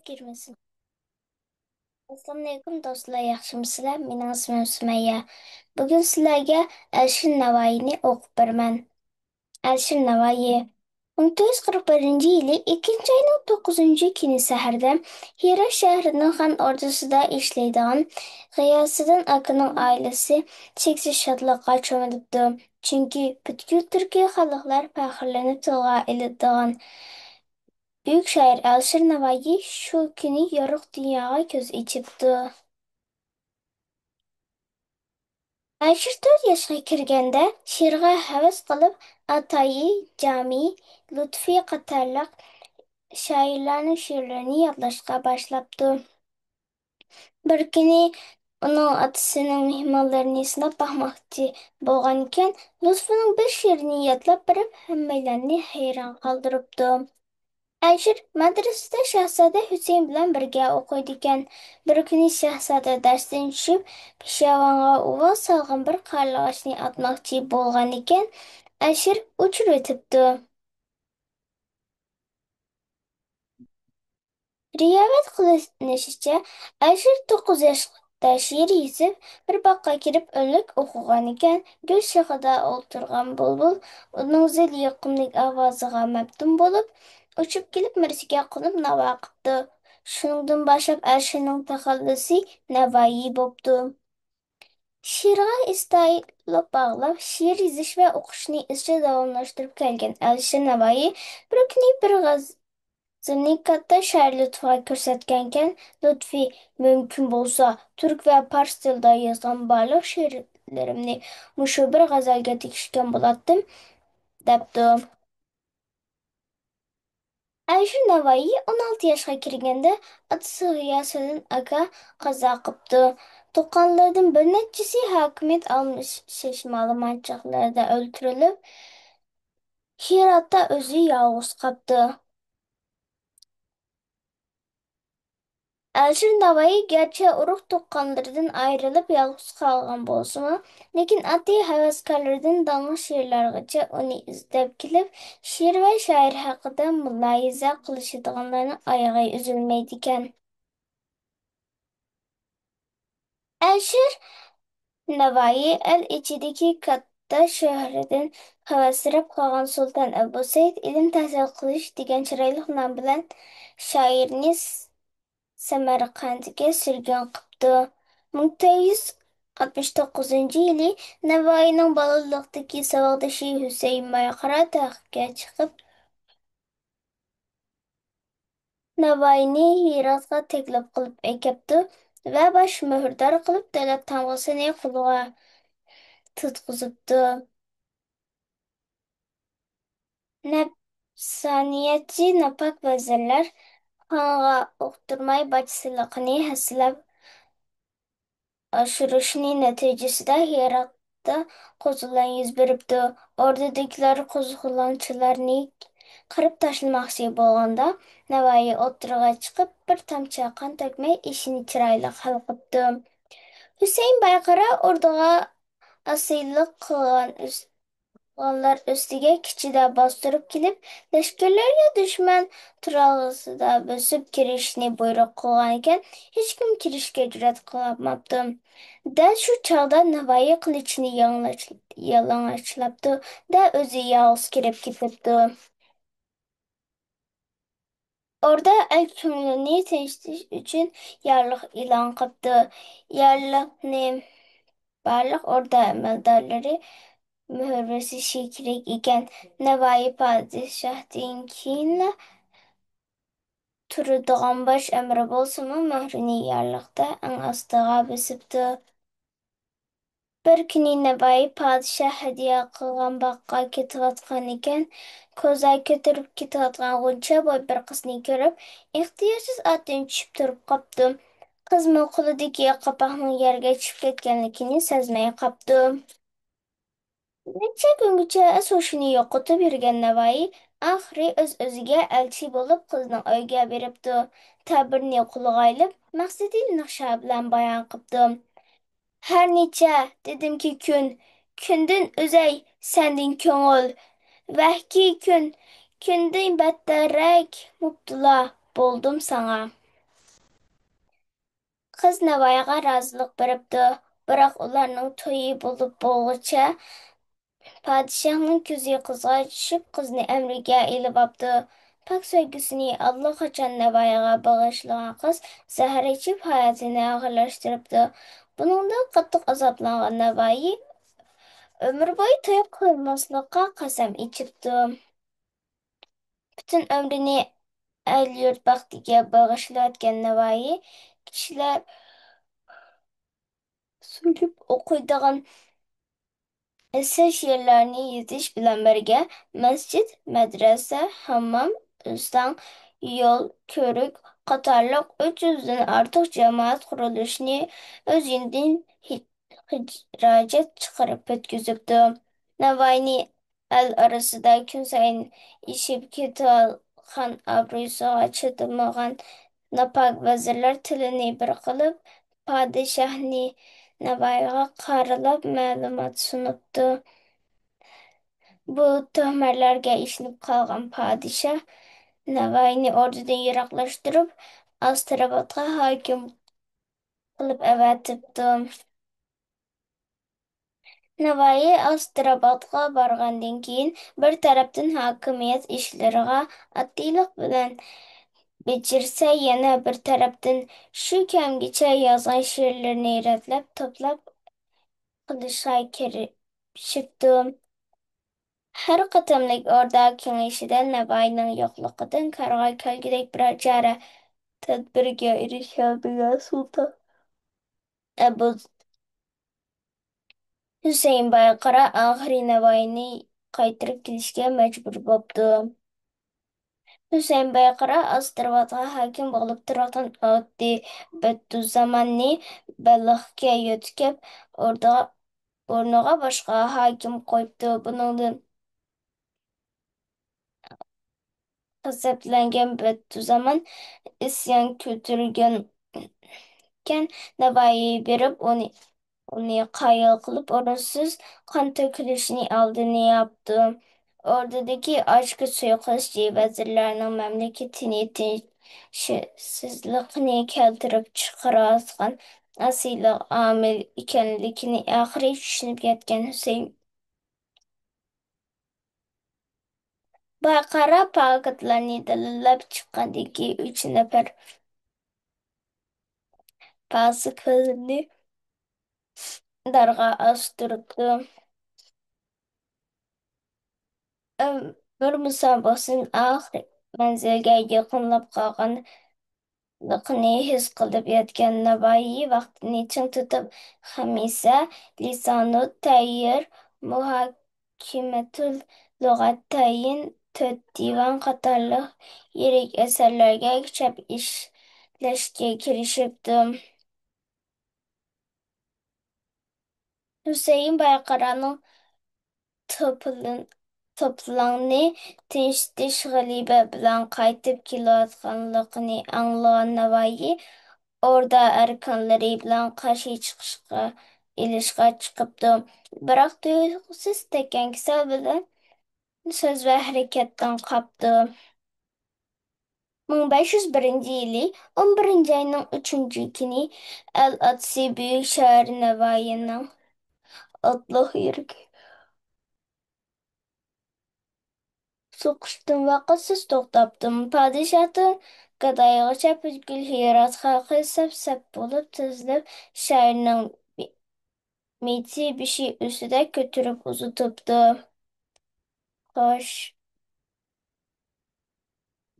Girmesin. Assalamu alaikum do'stlar, yaxshimisizlar? Mening ismim Sumayya. Bugun sizlarga Alisher Navoiyni o'qib beraman. Alisher Navoiy 1941 yili 2 oyning 9 kuni saharda Hira shahrining Xan ordusida ishlaydigan G'iyosiddin akaning oilasi cheksiz shodlikqa cho'milibdi. Chunki butkul turkiy xalqlar faxrlanib tilga iladigan Büyük şair Alisher Navoiy shu kuni yorug' dunyoga ko'z ochibdi. Alisher 4 yoshga kirganda she'rga havas qilib, Atoyi, Jami, Lutfiy qatorliq shoirlarning she'rlarini yodlashga boshlabdi. Bir kuni uning otasining mehmonlarini sinab boqmoqchi bo'lgan ekan, Lutfining bir she'rini yodlab berib, hammalarni hayron qoldiribdi. Alisher madrasada Shahzoda Husayn bilan birga o'qiydi ekan. Bir kuni Shahzoda darsdan tushib, peshlavonga uvol solgan bir qarg'ashni otmoqchi bo'lgan ekan, Alisher uchirib o'tibdi. Rivoyat qilinishicha, Alisher 9 yoshda she'r yozib, bir bog'ga kirib o'nlik o'qigan ekan. Gul shoxida o'tirgan bulbul uning zil yoqimli ovoziga maftun bo'lib, uchib kelib mirasiga qo'nib navo qilibdi. Shundan boshlab Alisherning taxallusi Navoiy bo'pti. She'rga istoyli bog'lab, she'r yozish va o'qishni izchil davomlashtirib kelgan Alisher Navoiy bir kuni bir g'azalni katta shoir Lutfiga ko'rsatgankan, Lutfiy, mumkin bo'lsa, turk va fors tilida yozgan barliq she'rlarimni mushu bir g'azalga tegishgan bo'lardim, debdi. Alisher Navoiy 16 yoshga kirganda otasi G'iyosiddin aka qazo qilibdi. Tuqqanlardan bir nechasi hokimiyat almashish ma'lumotchilarida o'ldirilib, Hirotda o'zi yolg'iz qolibdi. Alisher Navoiy garchi urug' tuqqanlaridan ayrilib yolg'iz qolgan bo'lsa-mu, lekin ati havaskorlaridan dong'i she'rlargacha uni izlab kelib, she'r va shoir haqida mulohaza qilishadiganlarning oyog'i uzilmaydi ekan. Alisher Navoiy el ichidagi katta shahridan havasirab qolgan Sulton Abu Said ilm tahsil qilish degan chiroyli nom bilan shoirni Samarqandga surgun qilibdi. 1969 yili Navoiyning bolalikdagi savoddoshi Husayn Moyqaro taxtga chiqib, Navoiyni Hirotga taklif qilib akabdi va bosh muhrdor qilib davlat tamg'asini qo'lga tutqizibdi. Nafsoniyatchi nopok vazirlar xonga uqtirmay bachisiligini haslab oshirishning natijasida Hirotda qo'zg'olon yuz beribdi. Ordadagilar qo'zg'olonchilarni qirib tashlamoqchi bo'lganda, Navoiy o'tirg'a chiqib, bir tomchi qon to'kmay ishini chiroyli hal qilibdi. Husayn Boyqaro orduga asirlik qilganlar ustiga kichida bostirib kelib, lashkarlarga dushman turag'isida bosib kirishni buyruq qilgan ekan, hech kim kirishga jur'at qilmabdi. Dal shu chog'da Navoiy qilichini yalang'ochlabdi da o'zi yolg'iz kirib ketibdi. Orada el ko'nglini tinchitish uchun yorliq e'lon qilibdi. Yorliqni barliq o'rda amaldorlari muhrlashishi kerak ekan. Navoiy podshohdan keyin turadigan bosh amiri bo'lsa-mu, muhrini yorliqda eng ostiga bosibdi. Bir kuni Navoiy podshoh hadya qilgan boqqa ketayotgan ekan, ko'zak ko'tarib ketayotgan g'uncha bo'y bir qizni ko'rib, ehtiyojsiz otdan tushib turib qopdi. Qizmi qo'lidagi qapoqning yerga tushib ketganligini sezmay qopdi. Necha kungacha so'shini yo'qotib yurgan Navoiy oxiri o'z-o'ziga elchi bo'lib qizning uyiga beribdi. Ta'birni qo'lga olib, maqsadini naqsha bilan bayon qilibdi. Her neçe dedimki kündün özey sendin köngül, vehki kündün betterek mutla buldum sana. Kız Navayga razılık beripdi. Biroq ularning to'yi bo'lib bo'lg'ucha Padişahın ko'zi qizga tushib, qizni amriga ilib olibdi. Pak sevgisini allaqachon Navoiyga bag'ishlagan qiz zahar ichib hayotini og'irlashtiribdi. Buningdan qattiq azoblangan Navoiy umr bo'yi to'yib qo'ymaslikqa qasam ichibdi. Butun umrini el-yurt baxtiga bag'ishlayotgan Navoiy kishilar so'yib o'qiydigan esa she'rlarni yozish bilan birga masjid, madrasa, hammom, ustang, yo'l, ko'rik qatorliq 300 dan ortiq jamoat qurilishini o'z yonidan hijrajat chiqarib bitkazibdi. Navoiyni el orasida kun sayin ishib ketayotgan obro'siga chidamagan nopok vazirlar tilini bir qilib, podshohni Navoiyga qaralab ma'lumot sunibdi. Bu tuhmatlarga ishonib qolgan podshoh Navoiyni o'rnidan yiroqlashtirib, Astrobodga hokim qilib avatibdi. Navoiy Astrobodga borgandan keyin bir tarafdan hokimiyat ishlariga oddiylik bilan bechirsa, yana bir tarafdan shu kamgacha yozgan she'rlarini ratlab to'plab qilishga kirishibdi. Har qatimlik o'rda kengashida Navoiyning yo'qligidan qarg'a kelgudek biror chora tadbirga erishadigan sulton Abu Husayn Boyqara oxiri Navoiyni qaytarib kelishga majbur bo'libdi. Husayn Boyqara Ostrovga hokim bo'lib turgan oddiy Bediüzzamanni Baliqqa yo'tkab, o'rniga boshqa hokim qo'yibdi. Buningdan g'azablangan Bediüzzaman isyon ko'targan Navoiy berib, uni qoyil qilib, o'rinsiz qon to'kilishini oldini oldi. O'rdadagi ochko suiqasdchi vazirlarning mamlakatini tinchsizlikni keltirib chiqarayotgan asl omil ekanligini oxiri tushunib yetgan Husayn Boyqara faktlarni dalillab chiqqandan keyin 3 nafar fasiq vazirni darg'a ostiribdi. Bir musobaqaning oxiri manzilga yaqinlab qolganligini his qilib yotgan Navoiy vaqtini ching tutib, Xamisa, Lisonu Tayr, Muhokimatul Lug'atayn, To'rt divan qatorliq yirik asarlarga chop ishlashga kirishibdi. Husayn Boyqaraning to'plan- to'planni tinchitish g'alaba bilan qaytib kelayotganligini anglagan Navoiy o'rda arkonlari bilan qarshi chiqishga ilishga chiqibdi. Biroq tuyuqsiz tekan kasal bilan so'z va harakatdan qopdi. 1501 yili 11 oyning 3 kuni Al-Otsi buyuk shoir Navoiyning otliq yuragi so'qishdan vaqtsiz to'xtabdim. Podshohdan gadoygacha butkul Hirot xalqi sap-sap bo'lib tizilib, shoirning Mitsubishi ustida ko'tarib uzatibdi. Xo'sh,